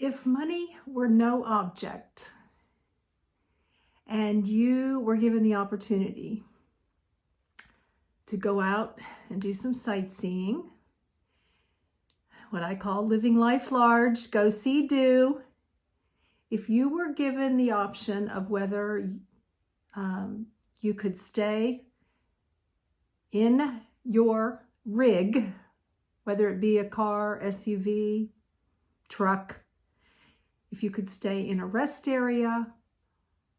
If money were no object and you were given the opportunity to go out and do some sightseeing, what I call living life large, go see, do. If you were given the option of whether you could stay in your rig, whether it be a car, SUV, truck, if you could stay in a rest area,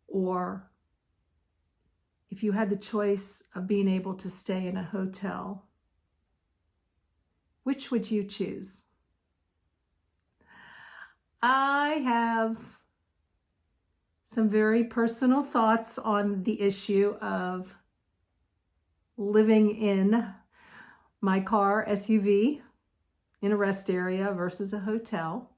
or if you had the choice of being able to stay in a hotel, which would you choose? I have some very personal thoughts on the issue of living in my car, SUV, in a rest area versus a hotel.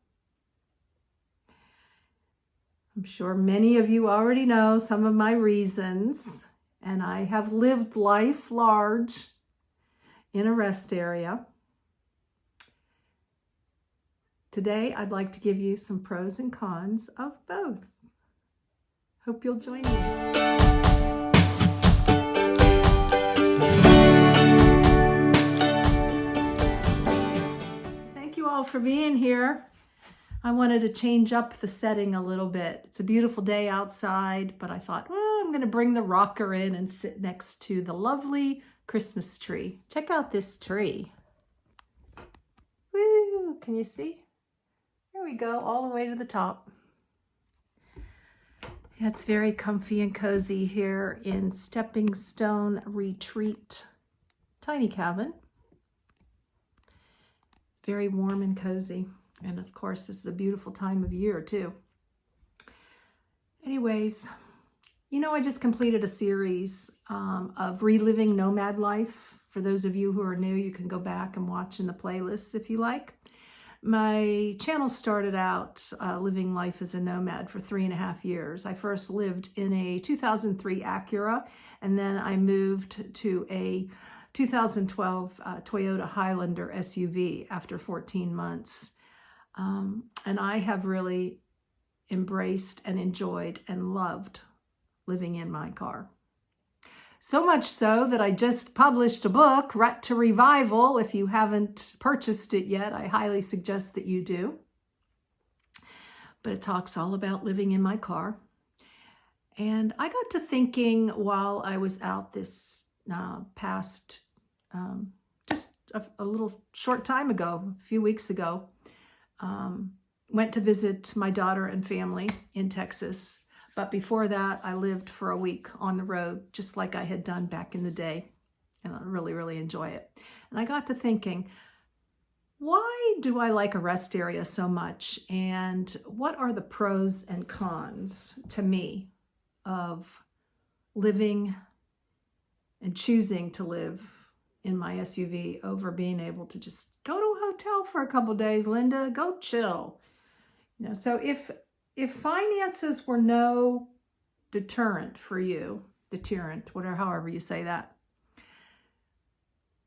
I'm sure many of you already know some of my reasons, and I have lived life large in a rest area. Today, I'd like to give you some pros and cons of both. Hope you'll join me. Thank you all for being here. I wanted to change up the setting a little bit. It's a beautiful day outside, but I thought, well, I'm going to bring the rocker in and sit next to the lovely Christmas tree. Check out this tree. Woo! Can you see? There we go, all the way to the top. It's very comfy and cozy here in Stepping Stone Retreat Tiny Cabin. Very warm and cozy. And of course, this is a beautiful time of year too. Anyways, you know, I just completed a series of reliving nomad life. For those of you who are new, you can go back and watch in the playlists if you like. My channel started out living life as a nomad for 3.5 years. I first lived in a 2003 Acura, and then I moved to a 2012 Toyota Highlander SUV after 14 months. And I have really embraced and enjoyed and loved living in my car. So much so that I just published a book, Rut to Revival. If you haven't purchased it yet, I highly suggest that you do. But it talks all about living in my car. And I got to thinking while I was out this past, just a little short time ago, a few weeks ago, went to visit my daughter and family in Texas. But before that, I lived for a week on the road, just like I had done back in the day. And I really, really enjoy it. And I got to thinking, why do I like a rest area so much? And what are the pros and cons to me of living and choosing to live in my SUV over being able to just go to a hotel for a couple days, Linda, go chill. You know, so if finances were no deterrent for you, deterrent, whatever, however you say that,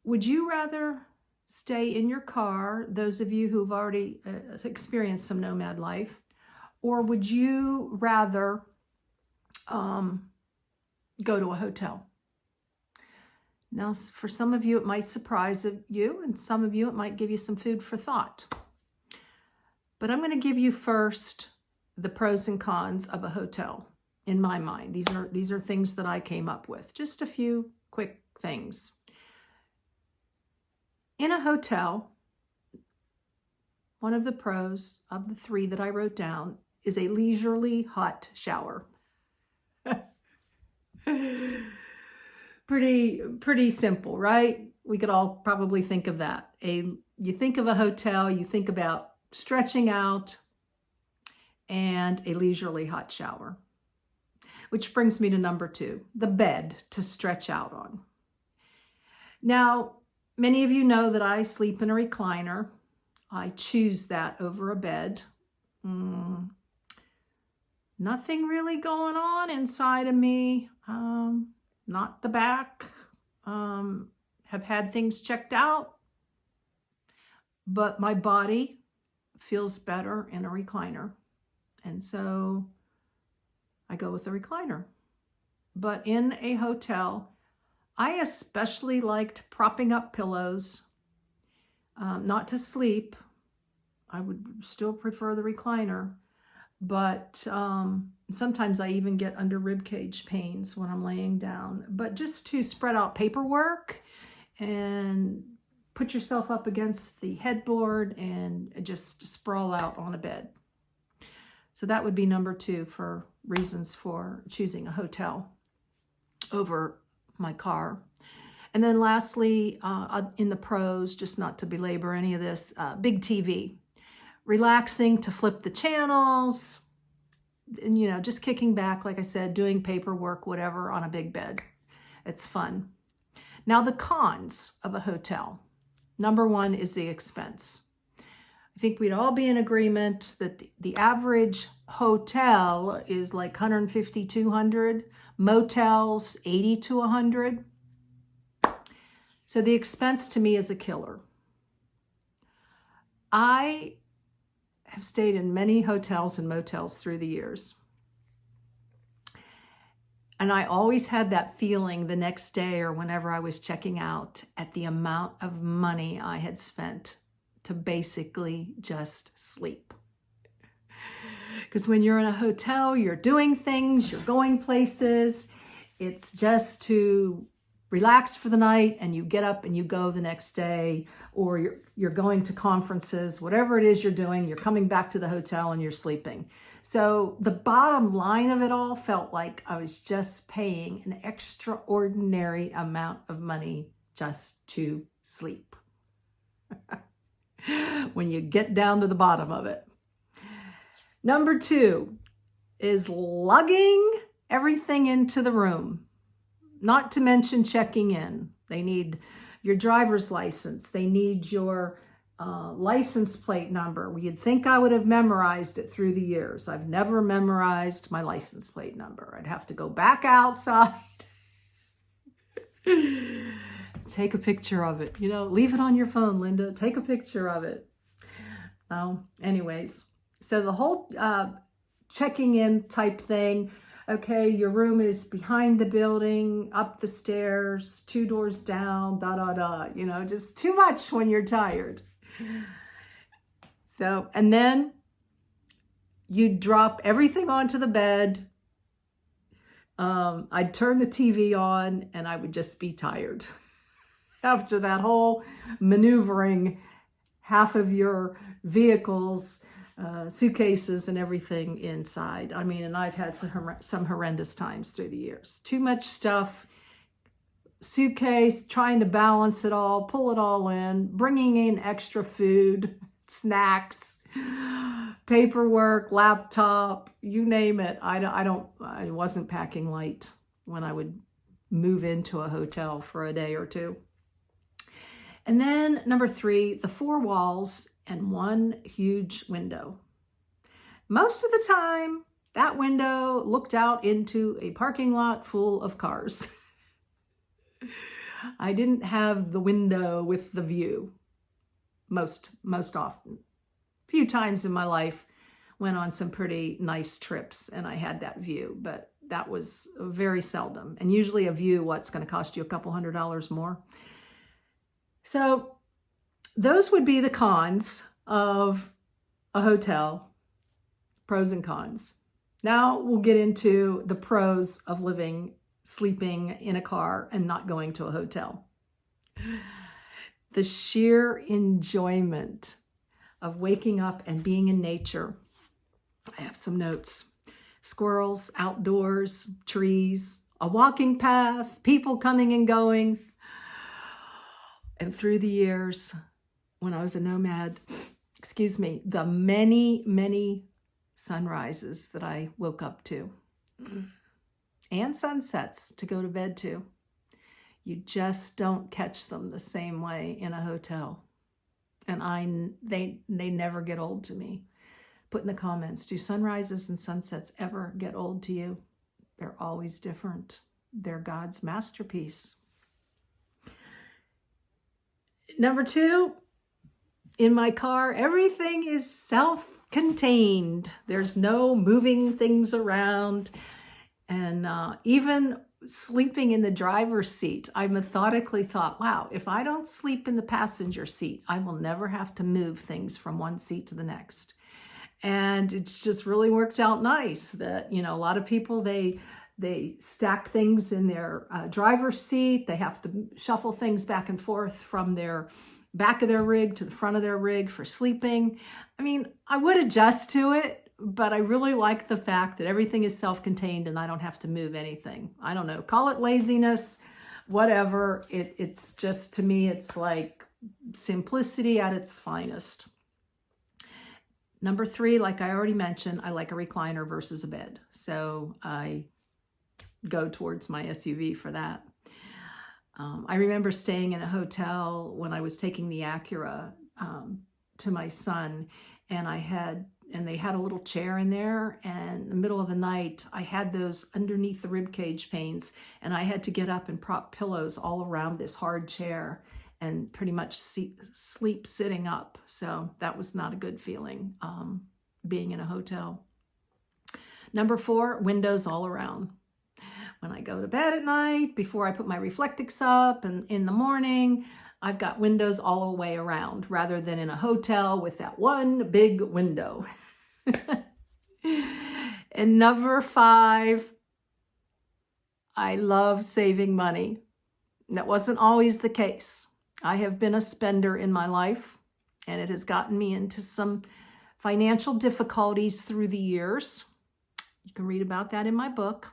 would you rather stay in your car, those of you who've already experienced some nomad life, or would you rather go to a hotel? Now, for some of you, it might surprise you, and some of you, it might give you some food for thought. But I'm going to give you first the pros and cons of a hotel in my mind. These are things that I came up with. Just a few quick things. In a hotel, one of the pros of the 3 that I wrote down is a leisurely hot shower. Pretty simple, right? We could all probably think of that. You think of a hotel, you think about stretching out and a leisurely hot shower. Which brings me to number 2, the bed to stretch out on. Now, many of you know that I sleep in a recliner. I choose that over a bed. Nothing really going on inside of me. Not the back. Have had things checked out. But my body feels better in a recliner. And so I go with the recliner. But in a hotel, I especially liked propping up pillows, not to sleep. I would still prefer the recliner, but sometimes I even get under rib cage pains when I'm laying down. But just to spread out paperwork and put yourself up against the headboard and just sprawl out on a bed. So that would be number 2 for reasons for choosing a hotel over my car. And then lastly, in the pros, just not to belabor any of this, big TV. Relaxing to flip the channels, and, you know, just kicking back, like I said, doing paperwork, whatever, on a big bed. It's fun. Now, the cons of a hotel. Number 1 is the expense. I think we'd all be in agreement that the average hotel is like $150, $200. Motels, $80 to $100. So the expense to me is a killer. I have stayed in many hotels and motels through the years. And I always had that feeling the next day or whenever I was checking out at the amount of money I had spent to basically just sleep. Because when you're in a hotel, you're doing things, you're going places. It's just to relax for the night and you get up and you go the next day, or you're going to conferences, whatever it is you're doing, you're coming back to the hotel and you're sleeping. So the bottom line of it all felt like I was just paying an extraordinary amount of money just to sleep. When you get down to the bottom of it. Number 2 is lugging everything into the room, not to mention checking in. They need your driver's license. They need your license plate number. You'd think I would have memorized it through the years. I've never memorized my license plate number. I'd have to go back outside, take a picture of it. You know, leave it on your phone, Linda. Take a picture of it. Anyways, so the whole checking in type thing. Okay, your room is behind the building, up the stairs, 2 doors down, you know, just too much when you're tired. So, and then you drop everything onto the bed. I'd turn the TV on and I would just be tired. After that whole maneuvering half of your vehicles, suitcases and everything inside. I mean, and I've had some horrendous times through the years. Too much stuff, suitcase, trying to balance it all, pull it all in, bringing in extra food, snacks, paperwork, laptop, you name it. I wasn't packing light when I would move into a hotel for a day or two. And then number 3, the 4 walls and 1 huge window. Most of the time, that window looked out into a parking lot full of cars. I didn't have the window with the view most often. A few times in my life, went on some pretty nice trips and I had that view, but that was very seldom. And usually a view, what's going to cost you a couple $100 more. So those would be the cons of a hotel, pros and cons. Now we'll get into the pros of sleeping in a car and not going to a hotel. The sheer enjoyment of waking up and being in nature. I have some notes. Squirrels, outdoors, trees, a walking path, people coming and going. And through the years, when I was a nomad, the many, many sunrises that I woke up to and sunsets to go to bed to. You just don't catch them the same way in a hotel. And they never get old to me. Put in the comments, do sunrises and sunsets ever get old to you? They're always different. They're God's masterpiece. 2, in my car, everything is self-contained. There's no moving things around. And even sleeping in the driver's seat, I methodically thought, wow, if I don't sleep in the passenger seat, I will never have to move things from one seat to the next. And it's just really worked out nice that, a lot of people, they stack things in their driver's seat. They have to shuffle things back and forth from their back of their rig to the front of their rig for sleeping. I mean, I would adjust to it, but I really like the fact that everything is self-contained and I don't have to move anything. I don't know, call it laziness, whatever. It's just, to me, it's like simplicity at its finest. Number 3, like I already mentioned, I like a recliner versus a bed. So I go towards my SUV for that. I remember staying in a hotel when I was taking the Acura to my son, and they had a little chair in there, and in the middle of the night, I had those underneath the rib cage pains, and I had to get up and prop pillows all around this hard chair and pretty much sleep sitting up. So that was not a good feeling, being in a hotel. Number 4, windows all around. When I go to bed at night, before I put my reflectix up, and in the morning, I've got windows all the way around, rather than in a hotel with that one big window. And number 5, I love saving money. That wasn't always the case. I have been a spender in my life, and it has gotten me into some financial difficulties through the years. You can read about that in my book,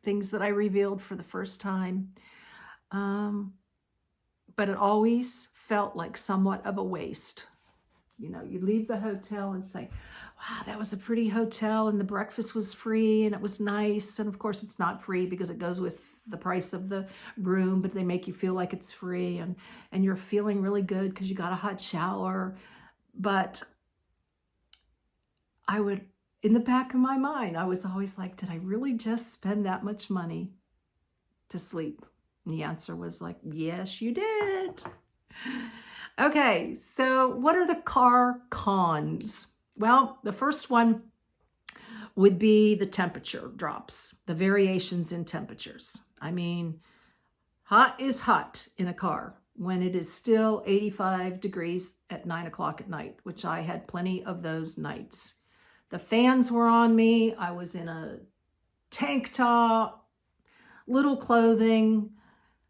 things that I revealed for the first time. But it always felt like somewhat of a waste. You leave the hotel and say, wow, that was a pretty hotel, and the breakfast was free, and it was nice. And of course, it's not free because it goes with the price of the room, but they make you feel like it's free, and you're feeling really good because you got a hot shower. But in the back of my mind, I was always like, did I really just spend that much money to sleep? And the answer was like, yes, you did. Okay, so what are the car cons? Well, the first one would be the temperature drops, the variations in temperatures. I mean, hot is hot in a car when it is still 85 degrees at 9 o'clock at night, which I had plenty of those nights. The fans were on me. I was in a tank top, little clothing,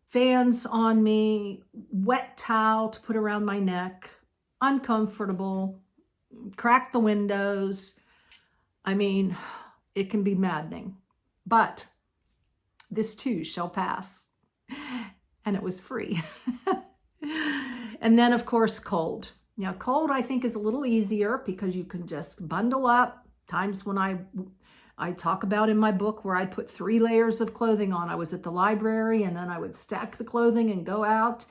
fans on me, wet towel to put around my neck, uncomfortable, crack the windows. I mean, it can be maddening, but this too shall pass. And it was free. And then, of course, cold. Now, cold, I think, is a little easier because you can just bundle up. Times when I talk about in my book where I'd put 3 layers of clothing on. I was at the library, and then I would stack the clothing and go out.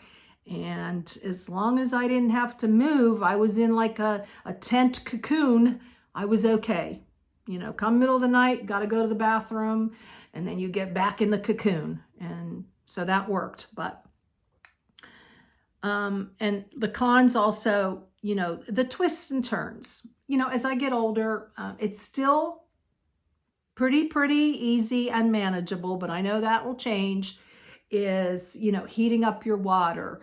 And as long as I didn't have to move, I was in like a tent cocoon. I was okay. Come middle of the night, got to go to the bathroom, and then you get back in the cocoon. And so that worked. But and the cons also, the twists and turns. As I get older, it's still pretty easy and manageable, but I know that will change, is, heating up your water,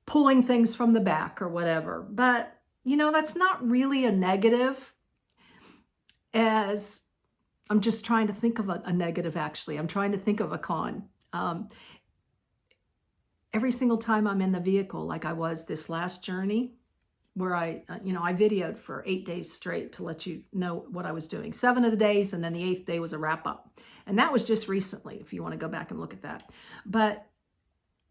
pulling things from the back or whatever. But, that's not really a negative, as I'm just trying to think of a negative, actually. I'm trying to think of a con. Every single time I'm in the vehicle, like I was this last journey, where I videoed for 8 days straight to let you know what I was doing. 7 of the days, and then the 8th day was a wrap up. And that was just recently, if you want to go back and look at that. But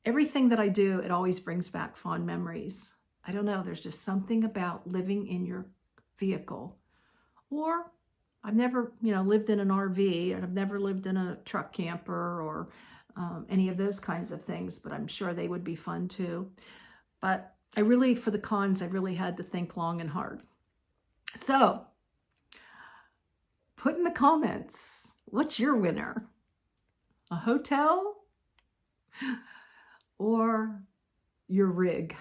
everything that I do, it always brings back fond memories. I don't know, there's just something about living in your vehicle. Or I've never, lived in an RV, and I've never lived in a truck camper or any of those kinds of things, but I'm sure they would be fun too. But for the cons, I really had to think long and hard. So put in the comments, what's your winner? A hotel or your rig,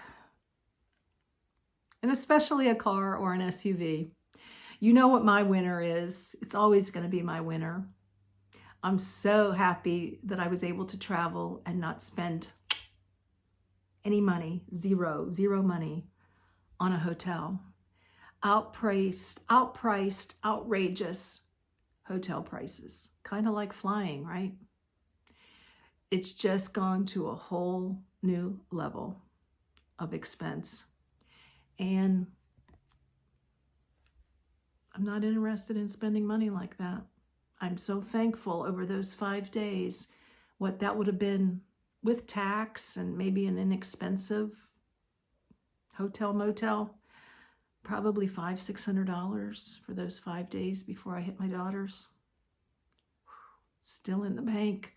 and especially a car or an SUV. You know what my winner is. It's always going to be my winner. I'm so happy that I was able to travel and not spend any money, zero money on a hotel. Outpriced, outrageous hotel prices. Kind of like flying, right? It's just gone to a whole new level of expense. And I'm not interested in spending money like that. I'm so thankful over those 5 days, what that would have been with tax and maybe an inexpensive hotel motel, probably $500-$600 for those 5 days before I hit my daughter's. Still in the bank.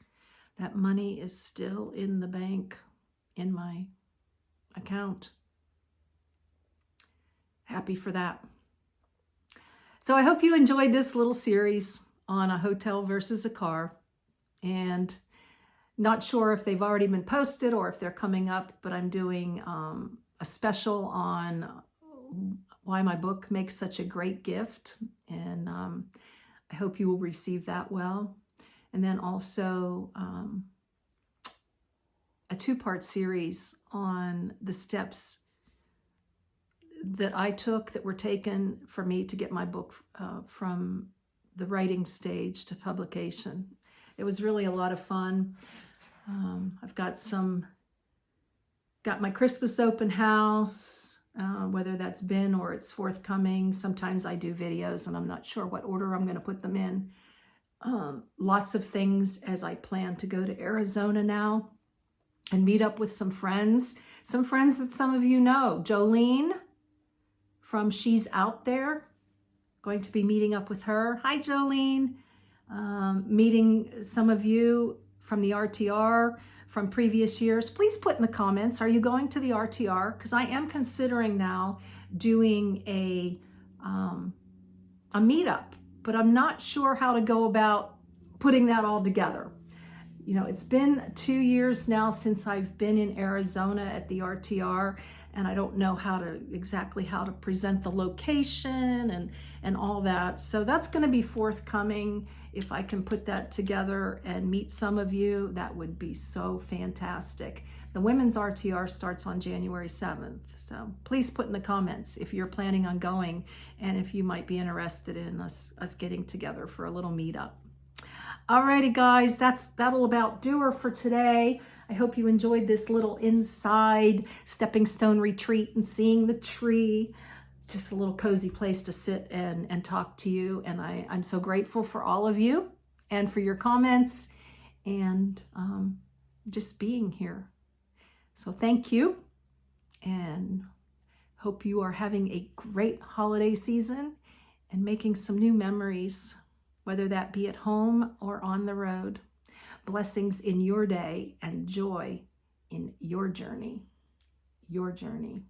That money is still in the bank, in my account. Happy for that. So I hope you enjoyed this little series on a hotel versus a car. And not sure if they've already been posted or if they're coming up, but I'm doing a special on why my book makes such a great gift. And I hope you will receive that well. And then also a 2-part series on the steps that I took that were taken for me to get my book from the writing stage to publication. It was really a lot of fun. I've got my Christmas open house, whether that's been or it's forthcoming. Sometimes I do videos and I'm not sure what order I'm going to put them in. Lots of things as I plan to go to Arizona now and meet up with some friends that some of you know. Jolene from She's Out There, going to be meeting up with her. Hi, Jolene. Meeting some of you from the RTR from previous years. Please put in the comments, are you going to the RTR? Because I am considering now doing a meetup, but I'm not sure how to go about putting that all together. You know, it's been 2 years now since I've been in Arizona at the RTR, and I don't know exactly how to present the location and all that. So that's going to be forthcoming. If I can put that together and meet some of you, that would be so fantastic. The women's RTR starts on January 7th. So please put in the comments if you're planning on going and if you might be interested in us getting together for a little meetup. Alrighty, guys, that'll about do her for today. I hope you enjoyed this little inside stepping stone retreat and seeing the tree. It's just a little cozy place to sit and talk to you. And I'm so grateful for all of you and for your comments and just being here. So thank you, and hope you are having a great holiday season and making some new memories, whether that be at home or on the road. Blessings in your day and joy in your journey. Your journey.